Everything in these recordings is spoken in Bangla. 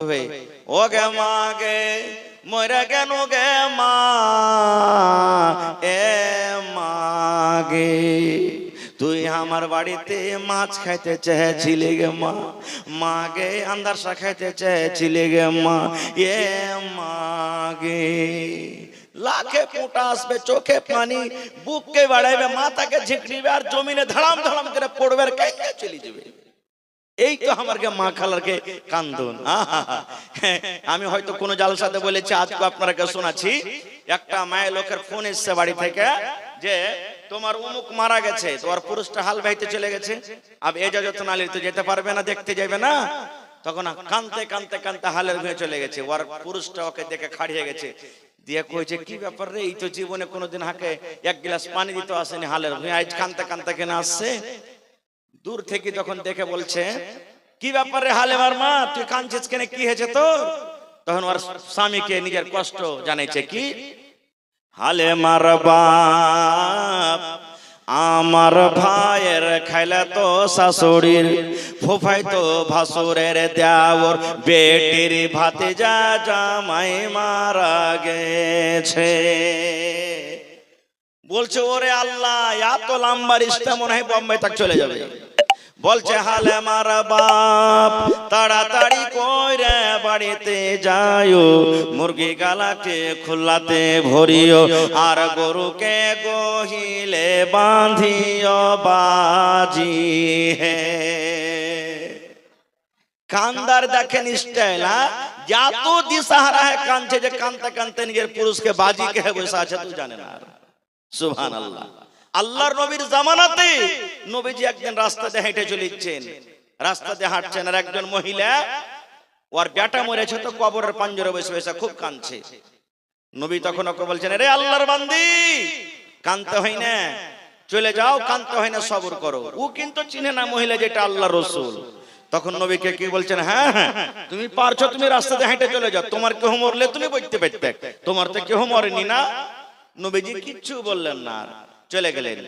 ও গে মা গে মরে কেন গে মা এ মা গে তুই আমার বাড়িতে মাছ খাইতে চেয়েছিলি গে মা, মা গে আন্দারসা খাইতে চেয়েছিলি গে মা এ মা গে। লাখে ফোঁটা আসবে, চোখে পানি, বুককে বাড়াইবে, মাথাকে ঝিঁকড়িবে আর জমিনে ধাড়াম ধাড়াম করে পড়বে আর কাইতে চলে যাবে। এই তো আমার মা খালারকে কান্দন। আমি হয়তো কোনো জালসাতে বলেছি, আজকে আপনাকে শোনাচ্ছি। একটা মায়ের লোকের ফোন এসছে বাড়ি থেকে যে তোমার অমুক মারা গেছে, তোমার পুরুষটা হাল বাইতে চলে গেছে, আর এজাজত নালি তো যেতে পারবে না, দেখতে যাবে না। তখন কানতে কানতে কানতে হালের ভুঁয়ে চলে গেছে, ওর পুরুষটা ওকে দেখে খাড়িয়ে গেছে, দিয়ে কইছে কি ব্যাপার রে, এই তো জীবনে কোনোদিন হাকে এক গ্লাস পানি দিতে আসেনি হালের ভুঁয়ে, আজ কানতে কানতে কেন আসছে। দূর থেকে যখন দেখে বলছে কি ব্যাপারে হালে মার মা তুই কাঁদছিস কেন, কি হয়েছে তোর? তখন ওর স্বামীকে নিজের কষ্ট জানাইছে, কি হালে মার বাপ আমার ভাইয়ের খাইলা তো শাশুড়ির, ফুফাই তো ভাসুরের দেওর, বেটির ভাতিজা জামাই মারা গেছে। বলছে ওরে আল্লাহ, এত লম্বা রিস্তা মনে হয় বোম্বাই তক চলে যাবে। বলছে হালে মার বাপ তাড়াতাড়ি কইরে বাড়িতে যাইও, মুরগি গালাকে খুল্লাতে ভরিও, আর গরুকে গহিলে বাঁধিও বাজি হে। কান্দার দেখেন স্টাইল, এত দিশাহারা কাঁদছে যে কানতে কানতে নিজের পুরুষকে বাজি কে বসে আছে তুই জানে না। সুবহানাল্লাহ। আল্লাহর নবীর জামানাতে নবীজি একদিন রাস্তাতে হেঁটে চলেছেন, রাস্তাতে হাঁটছেন, আর একজন মহিলা ওর বেটা মরেছে তো কবরের পাঞ্জরে বসে বসে খুব কাঁদছে। নবী তখন ওকে বলছেন, রে আল্লাহর বান্দি কাঁদতে হয় না, চলে যাও, কাঁদতে হয় না, সবর করো। ও কিন্তু চিনে না মহিলা যেটা আল্লাহর রাসূল। তখন নবীকে কি বলছেন, হ্যাঁ হ্যাঁ তুমি পারছো, তুমি রাস্তাতে হেঁটে চলে যাও, তোমার কেউ মরলে তুমি বইতে পারতে, তোমার তো কেউ মরেনি না। নবীজি কিচ্ছু বললেন না, চলে গেলেন।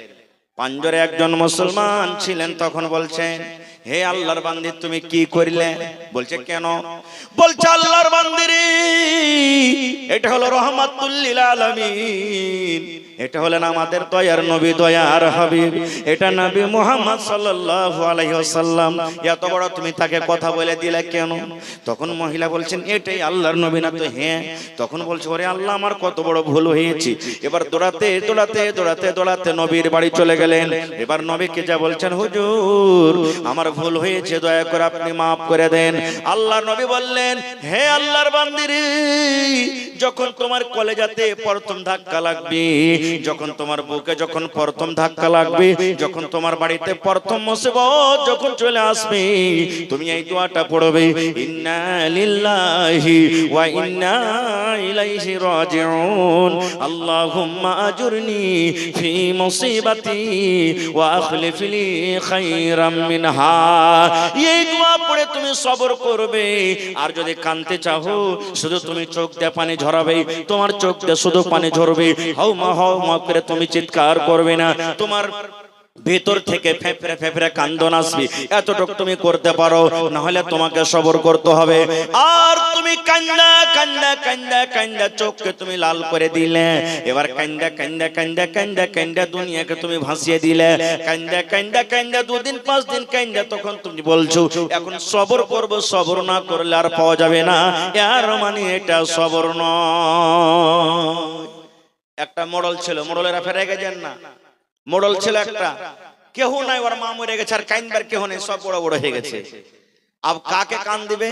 পাঞ্জরে একজন মুসলমান ছিলেন, তখন বলছেন, হে আল্লাহর বান্দি তুমি কি করিলে? বলছে কেন? বলছে আল্লাহর বান্দি রে, এটা হলো রহমাতুল লিল আলামিন, এটা হলেন আমাদের দয়ার নবী, দয়ার হাবিব, এটা নবী মুহাম্মদ সাল্লাল্লাহু আলাইহি ওয়াসাল্লাম, এত বড় তুমি তাকে কথা বলে দিলে কেন? তখন মহিলা বলছেন, এটাই আল্লাহর নবী না তো? হ্যাঁ। তখন বলছে, ওরে আল্লাহ আমার কত বড় ভুল হয়েছে। এবার দৌড়াতে দৌড়াতে দৌড়াতে দৌড়াতে নবীর বাড়ি চলে গেলেন। এবার নবীকে যা বলছেন, হুজুর আমার ভুল হয়েছে, দয়া করে আপনি মাফ করে দেন। আল্লাহর নবী বললেন, হে আল্লাহর বান্দি রে, যখন তোমার কলেজাতে প্রথম ধাক্কা লাগবে, যখন তোমার বুকে যখন প্রথম ধাক্কা লাগবে, যখন তোমার বাড়িতে প্রথম মুসিবত যখন চলে আসবে, তুমি এই দোয়াটা পড়বে, ইন্না লিল্লাহি ওয়া ইন্না ইলাইহি রাজিউন, আল্লাহুম্মা আজুরনি ফি মুসিবাতি ওয়া আখলিফ লি খায়রাম মিনহা। এই দোয়া পড়ে তুমি সবর করবে। আর যদি কাঁদতে চাও, শুধু তুমি চোখ দিয়ে পানি ঝরাবে, তোমার চোখ দিয়ে শুধু পানি ঝরবে, হাউমা হাউমা করে তুমি চিৎকার করবে না, তোমার ভেতর থেকে ফেফড়ে ফেফড়ে কান্দন আসবে, এতটুকু তুমি করতে পারো, না হলে তোমাকে সবর করতে হবে। আর তুমি কান্দা কান্দা কান্দা কান্দা চোখকে তুমি লাল করে দিলে, এবার কান্দা কান্দা কান্দা কান্দা কান্দা দুনিয়াকে তুমি ভাসিয়ে দিলে, কান্দা কান্দা কান্দা 2 দিন 5 দিন কান্দা, তখন তুমি বলছো এখন সবর করব, সবর না করলে আর পাওয়া যাবে না, আর মানে এটা সবর নয়। একটা মোড়ল ছিল, মোড়লেরা ফেরে গেছেন না, মোড়ল ছিল একটা, কেহ নাই, ওর মা মরে গেছে, আর কাইনবার কেহ নেই, সব বড় বড় হয়ে গেছে। আব কাকে কান দিবে?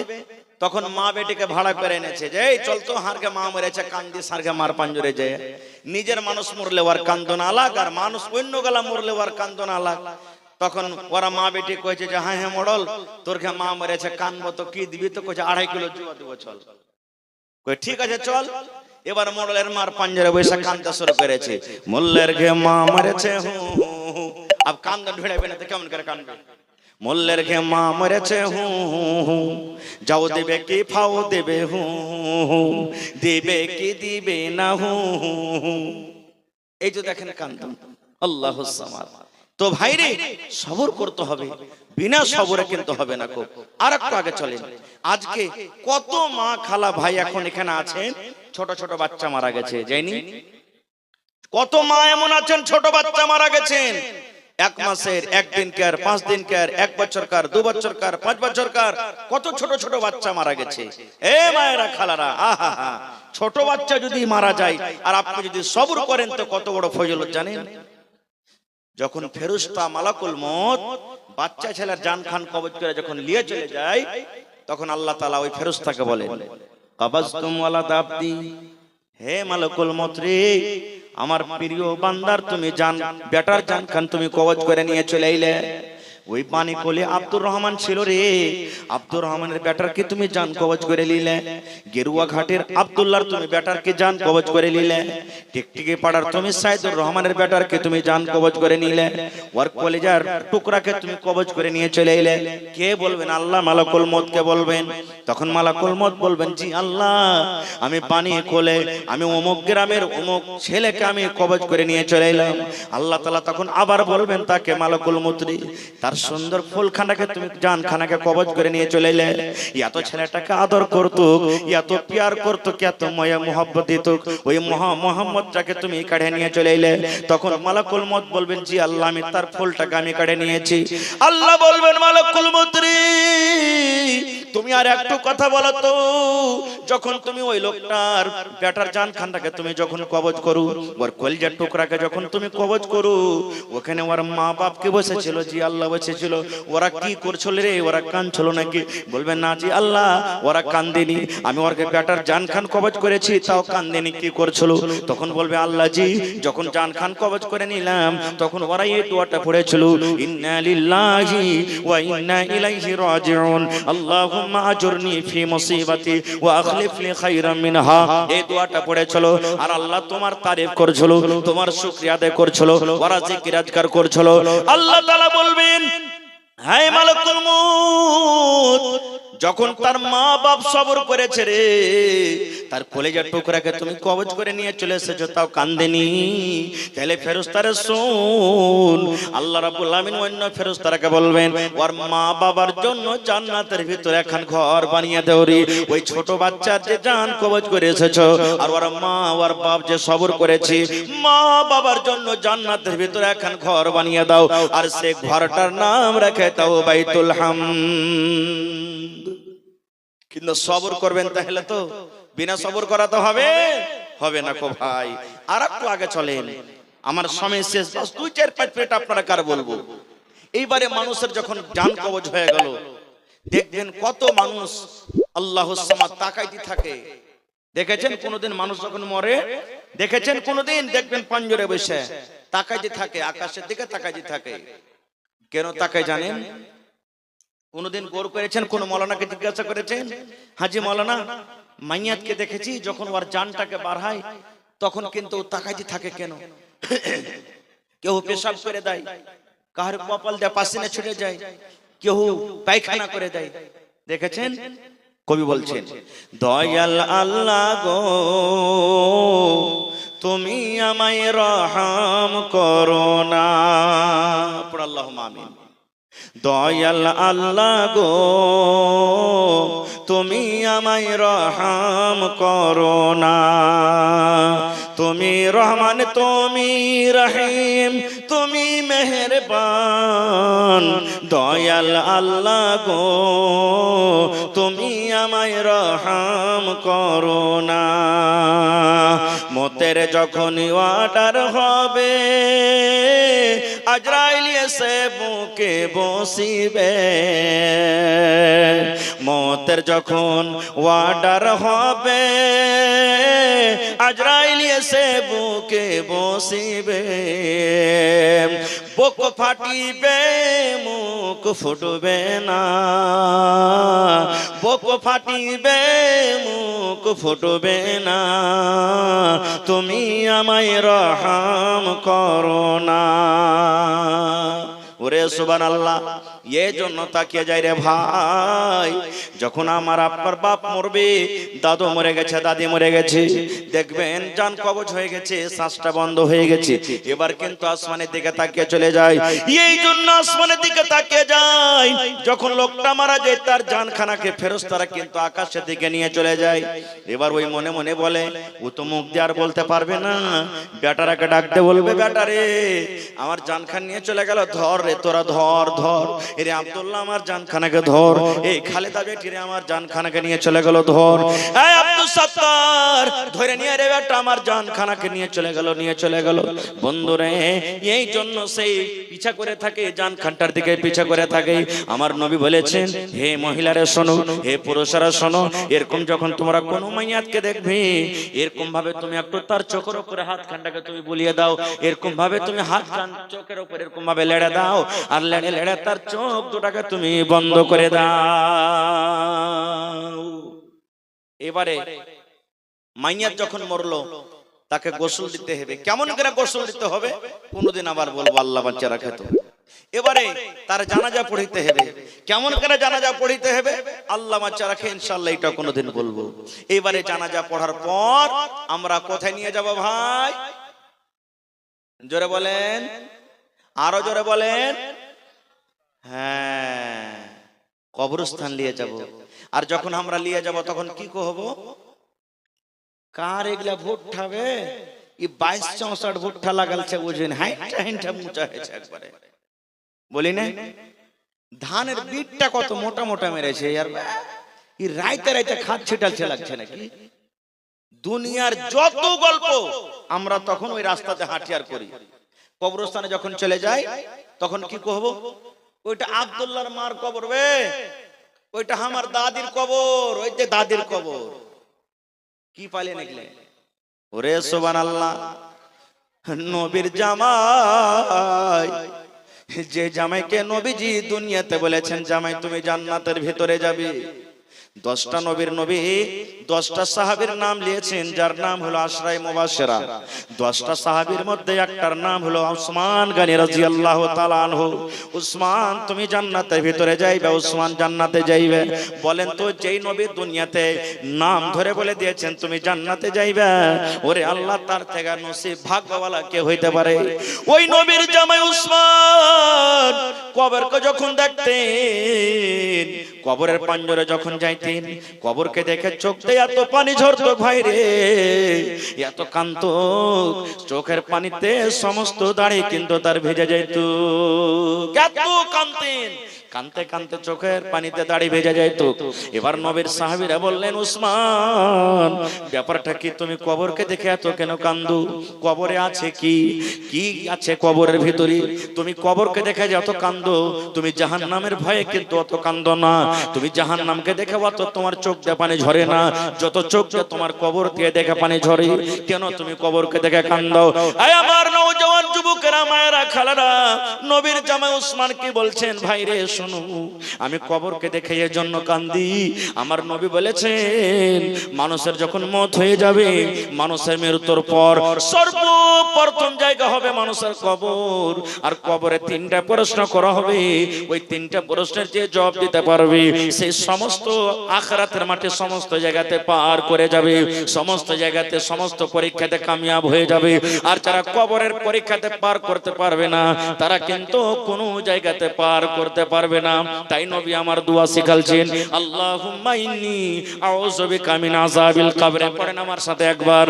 তখন মা বেটিকে ভাড়া করে এনেছে, যে এই চল তো, হারকে মা মরেছে, কান দিয়ে সারকে মার পাঞ্জরে যায়। নিজের মানুষ মরলে ওর কান্দন আলাগ, আর মানুষ অন্য গলা মরলে ওর কান্দন আলাগ। তখন ওরা মা বেটি কয়েছে যে হ্যাঁ হ্যাঁ মোড়ল, তোর মা মরেছে, কানবো তো কি দিবি? তো কয়েছে 2.5 কিলো জুয়া দেবো, চল। কই ঠিক আছে চল। এবার মোড়লের মার পাঞ্জরে বসে কান্দতে শুরু করেছে, মোল্লের ঘে মা মরেছে হু হু। আব কান্দন ঢেড়াবে না তো কেমন করে কান্দবে? মোল্লের ঘে মা মরেছে হু হু, যাও দেবে কি ফাও দেবে হু হু, দিবে কি দিবে না হু হু। এই যে দেখেন কান্দন, আল্লাহুস সামাদ। তো ভাইরে সবর করতে হবে। বিনা সবরে কিন্তু হবে না। খুব আর একটু আগে চলেন। আজকে কত মা খালা ভাই এখন এখানে আছেন, ছোট ছোট বাচ্চা মারা গেছে, যায়নি? কত মা এমন আছেন ছোট বাচ্চা মারা গেছেন, 1 মাসের, 1 দিনকার, 5 দিনকার, 1 বছরকার, 2 বছরকার, 5 বছরকার, কত ছোট ছোট বাচ্চা মারা গেছে। এ মায়েরা খালারা, আহা হা, ছোট বাচ্চা যদি মারা যায় আর আপনি যদি সবর করেন তো কত বড় ফজিলত জানেন? যখন ফেরেশতা মালাকুল মউত বাচ্চা ছেলের জান খান কবজ করে যখন নিয়ে চলে যায়, তখন আল্লাহ তাআলা ওই ফেরেশতাকে বলেন, কাবাজতুম ওয়ালা দাবদি, হে মালাকুল মউত রে, আমার প্রিয় বান্দার তুমি জান, বেটার জান খান তুমি কবজ করে নিয়ে চলে আইলে। ওই পানি কোলে আব্দুর রহমান ছিল রে, আব্দুর রহমানের বেটারকে তুমি জান কবজ করে নিলে। গেরুয়া ঘাটের আব্দুল্লাহর তুমি বেটারকে জান কবজ করে নিলে। টিকটিকি পাড়ার তুমি সাইদুর রহমানের বেটারকে তুমি জান কবজ করে নিলে। ওর কলেজার টুকরাকে তুমি কবজ করে নিয়ে চলে এলে। কে বলবেন? আল্লাহ মালাকুল মউতকে বলবেন। তখন মালাকুল মউত বলবেন, জি আল্লাহ, আমি পানি কোলে আমি অমুক গ্রামের অমুক ছেলেকে আমি কবজ করে নিয়ে চলে এলাম। আল্লাহ তাআলা তখন আবার বলবেন তাকে, মালাকুল মউত রে, তার সুন্দর ফুলখানাকে তুমি জান খানাকে কবজ করে নিয়ে চলে এলে। এত ছেলেটাকে আদর করতো, এত প্যার করতো, এত মায়া মোহব্বত দিত, ওই মোহাম্মদটাকে তুমি কাঢ়ে নিয়ে চলে এলে। তখন মালাকুল মউত বলবেন, জি আল্লাহ, আমি তার ফুলটাকে আমি কাঢ়ে নিয়েছি। আল্লাহ বলবেন, মালাকুল মউত রে, তুমি আর একটু কথা বলো তো, যখন তুমি ওই লোকটার বেটার জান খানটাকে তুমি যখন কবজ করো, ওর কলিজার টুকরাকে যখন তুমি কবজ করো, ওখানে ওর মা বাপ কে বসেছিল? জি আল্লাহ বসেছিল। ওরা কি করছিল রে? ওরা কাঁদছিল নাকি? বলবেন, না জি আল্লাহ, ওরা কান্দেনি, আমি ওরকে বেটার জান খান কবজ করেছি, তাও কান্দেনি, কি করছিল? তখন বলবে, আল্লাহ জি, যখন জান খান কবজ করে নিলাম, তখন ওরা এই দোয়াটা পড়েছিল, ইন্না লিল্লাহি ওয়া ইন্না ইলাইহি রাজিউন, আল্লাহুম্মা আজুরনি ফি মুসিবাতি ওয়া আখলিফ লি খায়রাম মিনহা। এই দোয়াটা পড়েছিল আর আল্লাহ তোমার তারিফ করছিল, তোমার শুকরিয়া আদায় করছিল, ওরা জিকির আজকার করছিল। আল্লাহ তাআলা বলবেন, হে মালাকুল মউত, যখন তার মা বাপ সবর করেছে রে, তার কলেজার টুকরাকে তুমি কবজ করে নিয়ে চলে এসেছো, তাও কান্দেনি, তাহলে ফেরেশতারা শুন, আল্লাহ রাব্বুল আলামিন অন্য ফেরেশতারাকে বলবেন, ওর মা বাবার জন্য জান্নাতের ভিতরে এখন ঘর বানিয়ে দাও রে। ওই ছোট বাচ্চার যে জান কবজ করে এসেছো, আর ওর মা ওর বাপ যে সবর করেছে, মা বাবার জন্য জান্নাতের ভিতরে এখন ঘর বানিয়ে দাও, আর সে ঘরটার নাম রেখে দাও বাইতুল হামদ। কিন্তু সবর করবেন, তাহলে তো বিনা সবর করা তো হবে না কো ভাই। আর একটু আগে চলেন, আমার সময় শেষ, বাস 2-4-5 মিনিট আপনারা কার বলবো। এইবারে মানুষের যখন জান কবজ হয়ে গেল, দেখবেন কত মানুষ আল্লাহুস সামাদ তাকাইতে থাকে। দেখেছেন কোনদিন মানুষ যখন মরে, দেখেছেন কোনদিন? দেখবেন পাঞ্জরে বসে তাকাইতে থাকে, আকাশের দিকে তাকাইতে থাকে। কেন তাকায় জানেন? কোনদিন গোর করেছেন? কোন মৌলানাকে জিজ্ঞাসা করেছেন, হাজি মৌলানা, মাইয়াতকে দেখেছি যখন ওর জানটাকে বাড়ায় তখন কিন্তু তাকাইতে থাকে কেন? কেউ পেশাব করে দেয়, কার কপাল দিয়ে পাসিনা ছুটে যায়, কেউ পায়খানা করে দেয়। দেখেছেন? কবি বলছেন, দয়াল আল্লাহ গো, তুমি আমায় রহম করো না। পড় আল্লাহুম্মা আমিন। দয়াল আল্লাহ গো, তুমি আমায় রহম করো না। তুমি রহমান, তুমি রহিম, তুমি মেহেরবান। দয়াল আল্লাহ গো, তুমি আমায় রহম করো না। মতের যখন অর্ডার হবে, আজরাইল এসে বুকে বসিবে। মতের যখন অর্ডার হবে, আজরাইল এসে বুকে বসিবে। বুক ফাটিবে, মুখ ফুটবে না। বুক ফাটিবে, মুখ ফুটবে না। তুমি আমায় রহম করো না। ওরে সুবহানাল্লাহ। এই জন্য তাকিয়ে যাই রে ভাই, যখন আমার আপনার বাপ মরবে, দাদু মরে গেছে, দাদি মরে গেছে, দেখবেন জান কবজ হয়ে গেছে, শ্বাসটা বন্ধ হয়ে গেছে, এবার কিন্তু আসমানের দিকে তাকিয়ে চলে যায়। এই জন্য আসমানের দিকে তাকিয়ে যায়, যখন লোকটা মারা যায় তার জানখানাকে ফেরেশতারা কিন্তু আকাশের দিকে নিয়ে চলে যায়। এবার ওই মনে মনে বলে, ও তো মুখ দিয়ে আর বলতে পারবে না, বেটারাকে ডাকতে বলবে, বেটা রে আমার জানখান নিয়ে চলে গেল, ধর রে তোরা, ধর ধর, এরে আব্দুল্লাহ আমার জানখানাকে ধর, এই খালেদা বেটি রে আমার জানখানাকে নিয়ে চলে গেল, ধর, এই আব্দুল সত্তার ধরে নিয়ে রে বেটা আমার জানখানাকে নিয়ে চলে গেল, নিয়ে চলে গেল। বন্ধুরে এই জন্য সেই পিছা করে থাকে, জানখানটার দিকে পিছা করে থাকে। আমার নবী বলেছেন, হে মহিলারা শোনো, হে পুরুষরা শোনো, এরকম যখন তোমরা কোনো মাইয়াতকে দেখবে, এরকম ভাবে তুমি একটু তার চোখের উপরে হাত খানটাকে তুমি বুলিয়ে দাও, এরকম ভাবে তুমি হাত খান চোখের উপরে এরকম ভাবে লেড়ে দাও, আর লেড়ে লেড়ে তার চোখ দুটাকে তুমি বন্ধ করে দাও। এবারে মাইয়াত যখন মরলো, তাকে গোসল দিতে হবে। কেমন করে গোসল দিতে হবে কোনদিন আবার বলবো, আল্লাহ বাচ্চা রাখে তো। এবারে তার জানাজা পড়িতে হবে। কেমন করে জানাজা পড়িতে হবে আল্লাহ বাচ্চা রাখে, ইনশাআল্লাহ এটা কোনদিন বলবো। এবারে জানাজা পড়ার পর আমরা কোথায় নিয়ে যাব ভাই? জোরে বলেন, আরো জোরে বলেন। হ্যাঁ, কবরস্থান নিয়ে যাব। আর যখন আমরা নিয়ে যাব তখন কি কহবো? কার এগুলা ভুট্টা বে, এই 22-64 ভুট্টা লাগালছে, বুঝেন, হাইটা হাইটা মুচা হয়েছে একবারে, বলি না? ধানের বীজটা কত মোটা মোটা মেরেছে, আর এই রাইতে রাইতে খাত ছিটালছে লাগছে নাকি? দুনিয়ার যত গল্প আমরা তখন ওই রাস্তাতে হাঁটিয়ার করি। কবরস্থানে যখন চলে যাই তখন কি কহবো? ওইটা আব্দুল্লাহর মার কবর বে, ওইটা আমার দাদির কবর, ওই যে দাদির কবর। কি পালে নিকলে? ওরে সুবহানাল্লাহ, নবীর জামাই, যে জামাইকে নবীজি দুনিয়াতে বলেছেন, জামাই তুমি জান্নাতের ভিতরে যাবে। 10টা নবীর নবী 10টা সাহাবীর নাম নিয়েছেন, যার নাম হলো আশরায়ে মুবাশশিরা। 10টা সাহাবীর মধ্যে একটার নাম হলো উসমান গনি রাদিয়াল্লাহু তাআলা আনহু। উসমান তুমি জান্নাতের ভিতরে যাইবে, উসমান জান্নাতে যাইবে। বলেন তো, যেই নবী দুনিয়াতে নাম ধরে বলে দিয়েছেন তুমি জান্নাতে যাইবে, ওরে আল্লাহ তার থেকে নসিব ভাগ্যওয়ালা কে হইতে পারে? ওই নবীর জামাই উসমান কবরকে যখন দেখতেন, কবরের পাঞ্জরে যখন যাইতেন, কবরকে দেখে চোখে এত পানি ঝরতো ভাই রে, এত কান্ত, চোখের পানিতে সমস্ত দাড়ি কিন্তু তার ভেজে যাইত। কত কানতেন, কানতে কানতে চোখের পানিতে দাড়ি ভেজে যাইত। এবার নবীর সাহাবীরা বললেন, উসমান ব্যাপারটা কি? তুমি কবরকে দেখে এত কেন কান্দো? কবরে আছে কি? কি আছে কবরের ভিতরে? তুমি কবরকে দেখে যত কান্দো, তুমি জাহান্নামের ভয়ে কিন্তু অত কান্দো না। তুমি জাহান্নামকে দেখে অত তোমার চোখ দিয়ে পানি ঝরে না, যত চোখ দিয়ে তোমার কবর দিয়ে দেখে পানি ঝরে। কেন তুমি কবরকে দেখে কান্দো? আয় আমার নওজওয়ান যুবকেরা, মায়েরা, খালারা, নবীর জামাই উসমান কি বলছেন? ভাই রে শোনো, আমি কবরকে দেখে এর জন্য কান্দি। আমার নবী বলেছেন, মানুষের যখন মওত হয়ে যাবে, মানুষের মৃত্যুর পর সর্বপ্রথম জায়গা হবে মানুষের কবর। আর কবরে 3টা প্রশ্ন করা হবে। ওই 3টা প্রশ্নের যে জবাব দিতে পারবে, সেই সমস্ত আখিরাতের মাঠে সমস্ত জায়গাতে পার করে যাবে, সমস্ত জায়গাতে সমস্ত পরীক্ষাতে কামিয়াব হয়ে যাবে। আর যারা কবরের পরীক্ষাতে পার করতে পারবে না, তারা কিন্তু কোনো জায়গাতে পার করতে পারবে না। তাই নবী আমার দোয়া শিখালছেন, আল্লাহুম্মা ইন্নী আউযু বিকা মিন আযাবিল কবর। পড়েন আমার সাথে একবার,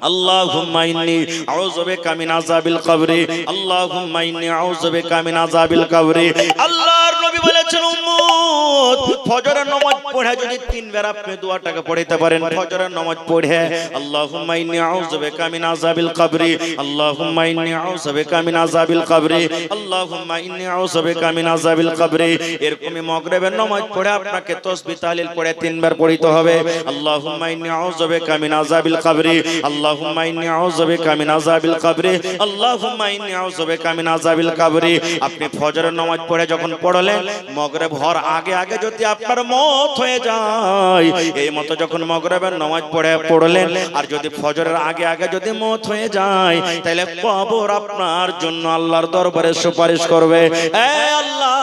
আল্লাহুম্মা ইন্নী আউযু বিকা মিন আযাবিল কবর, আল্লাহুম্মা ইন্নী আউযু বিকা মিন আযাবিল কবর। আল্লাহর নবী বলেছেন, উম্মত ফজরের নামাজ পড়ে যদি 3 বার আপনি দোয়াটাকে পড়তে পারেন, ফজরের নামাজ পড়ে আল্লাহুম্মা ইন্নী আউযু বিকা মিন আযাবিল কবর, আল্লাহুম্মা ইন্নী আউযু বিকা মিন আযাবিল কবর, আল্লাহুম্মা ইন্নী আউযু বিকা মিন আযাবিল কবর। এরকমই মাগরিবের নামাজ পড়ে আপনাকে তাসবিহ তাহলিল পড়ে 3 বার পড়তে হবে। আল্লাহুম্মা ইন্নী আউযু বিকা মিন আযাবিল কবর, আল্লাহুম্মা আল্লাহুম্মা ইন্নী আউযু বিকা মিন আযাবিল কবরি, আল্লাহুম্মা ইন্নী আউযু বিকা মিন আযাবিল কবরি। আপনি ফজরের নামাজ পড়ে যখন পড়লেন, মাগরিব হওয়ার আগে আগে যদি আপনার মওত হয়ে যায়, এই মতো যখন মাগরিবের নামাজ পড়লেন আর যদি ফজরের আগে আগে যদি মওত হয়ে যায়, তাহলে কবর আপনার জন্য আল্লাহর দরবারে সুপারিশ করবে, এ আল্লাহ,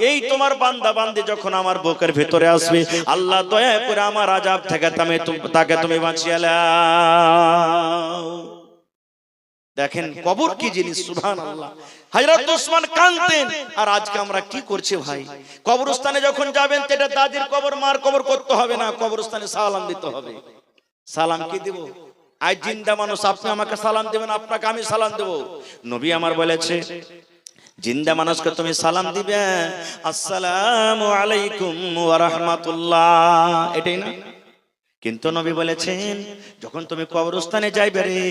এই তোমার বান্দা বান্দি যখন আমার বুকের ভিতরে আসবে, আল্লাহ দয়া করে আমার আযাব থেকে তাকে তুমি বাঁচিয়ে নাও। দেখেন কবর কি জিনিস, সুবহানাল্লাহ। হযরত ওসমান কাঁদতেন, আর আজকে আমরা কি করছি ভাই? কবরস্থানে যখন যাবেন, এটা দাদির কবর, মার কবর করতে হবে না, কবরস্থানে সালাম দিতে হবে। সালাম কি দিব? আজ জিন্দা মানুষ, আপনি আমাকে সালাম দিবেন, আপনাকে আমি সালাম দেব। নবী আমার বলেছে, জিন্দা মানুষকে তুমি সালাম দিবে, আসসালামু আলাইকুম ওয়া রাহমাতুল্লাহ, এটাই না? কিন্তু নবী বলেছেন, যখন তুমি কবরস্থানে যাইবে রে,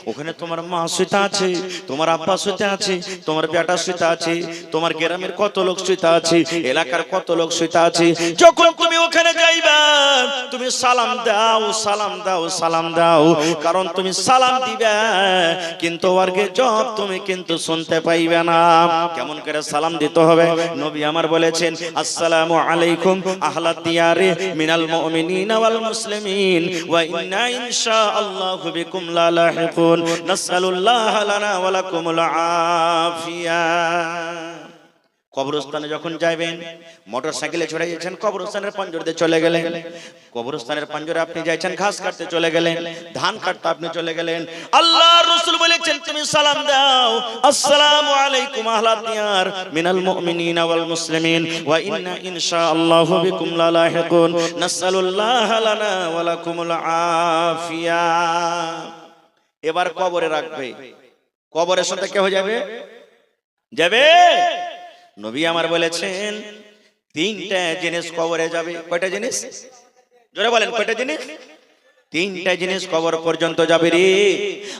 ওখানে তোমার মা শুইতে আছে, তোমার আব্বা শুইতে আছে, তোমার বেটা শুইতে আছে, তোমার গ্রামের কত লোক শুইতে আছে, এলাকার কত লোক শুইতে আছে। যখন তুমি ওখানে যাইবা, তুমি সালাম দাও, সালাম দাও, সালাম দাও, কারণ তুমি সালাম দিবে, কিন্তু ওয়ার্গে জব তুমি কিন্তু শুনতে পাইবে না। কেমন করে সালাম দিতে হবে? নবী আমার বলেছেন, আসসালামু আলাইকুম আহলাদ দিয়ারে মিনাল মুমিনিনা ওয়াল মুসলিমিন ওয়া ইন্না ইনশাআল্লাহু বিকুম লা লাহিকুন, নাসআলুল্লাহ লানা ওয়া লাকুমুল আফিয়া। কবরস্থানে যখন যাবেন, মোটরসাইকেলে চড়ে যাচ্ছেন, কবরস্থানের পাঞ্জরে চলে গেলেন, কবরস্থানের পাঞ্জরে আপনি যাচ্ছেন, ঘাস কাটতে চলে গেলেন, ধান কাটতে আপনি চলে গেলেন, আল্লাহর রাসূল বলেছেন তুমি সালাম দাও, আসসালামু আলাইকুম আহলাদ দিয়ার মিনাল মুমিনিনা ওয়াল মুসলিমিন ওয়া ইন্না ইনশাআল্লাহু বিকুম লা লাহিকুন, নাসআলুল্লাহ লানা ওয়া লাকুমুল আফিয়া। এবার কবরে রাখবে, কবরের সাথে কে হয়ে যাবে? যাবে। নবী আমার বলেছেন, তিনটা জিনিস কবরে যাবে। কয়টা জিনিস? জোরে বলেন, কয়টা জিনিস? তিনটা জিনিস কবর পর্যন্ত যাবে রে।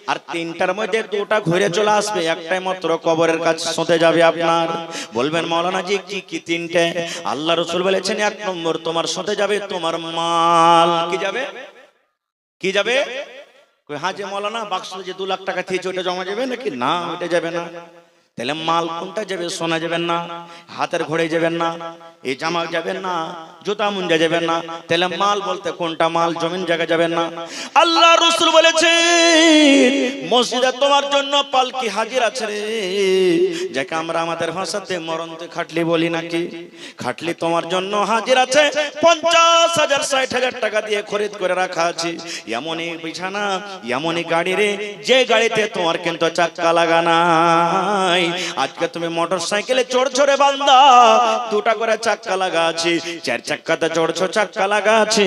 আর তিনটার মধ্যে দুটা ঘুরে চলে আসবে, একটাই মাত্র কবরের কাছে শুতে যাবে আপনার। বলবেন মাওলানা জি কি কি তিনটা? আল্লাহ রাসূল বলেছেন, এক নম্বর তোমার শুতে যাবে তোমার মাল। কি যাবে? কি যাবে? কই হ্যাঁ যে মাওলানা বাক্স যে 2 লাখ টাকা থেকে ওটা জমা যাবে নাকি? না, ওটা যাবে না। তাহলে মাল কোনটা যাবে? সোনা যাবেন না, হাতের ঘড়ি যাবেন না, এই জামা যাবেন না, জুতা মুঞ্জা যাবেন না। তাহলে মাল বলতে কোনটা মাল? জমিন জায়গা যাবেন না। আল্লাহ রাসূল বলেছেন, মসজিদে তোমার জন্য পালকি হাজির আছে রে, যাকে আমরা আমাদের ভাষাতে মরণতে খাটলি বলি নাকি। খাটলি তোমার জন্য হাজির আছে, 50,000 60,000 টাকা দিয়ে খরিদ করে রাখা আছে। এমনই বিছানা, এমনই গাড়ি রে, যে গাড়িতে তোমার কিন্তু চাক্কা লাগা নাই। আজকে তুমি মোটরসাইকেলে চড়ছো রে বান্দা, 2টা করে চাক্কা লাগা আছে, 4 চাক্কাতে চড়ছো, চাক্কা লাগা আছে,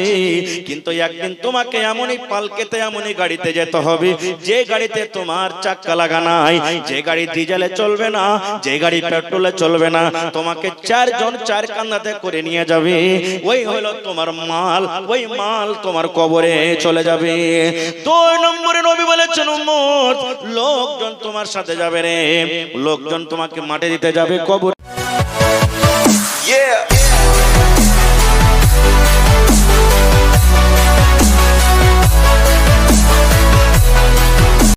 কিন্তু একদিন তোমাকে এমনই পালকেতে এমনই গাড়িতে যেতে হবে, যে গাড়িতে তোমার চাক্কা লাগা নাই, যে গাড়ি ডিজেলে চলবে না, যে গাড়ি পেট্রোলে চলবে না, তোমাকে 4 জন 4 কান্দাতে করে নিয়ে যাবে। ওই হলো তোমার মাল, ওই মাল তোমার কবরে চলে যাবে। 2 নম্বরে নবী বলেছেন, উম্মত লোকজন তোমার সাথে যাবে রে, লোকজন তোমাকে মাটি দিতে যাবে কবর।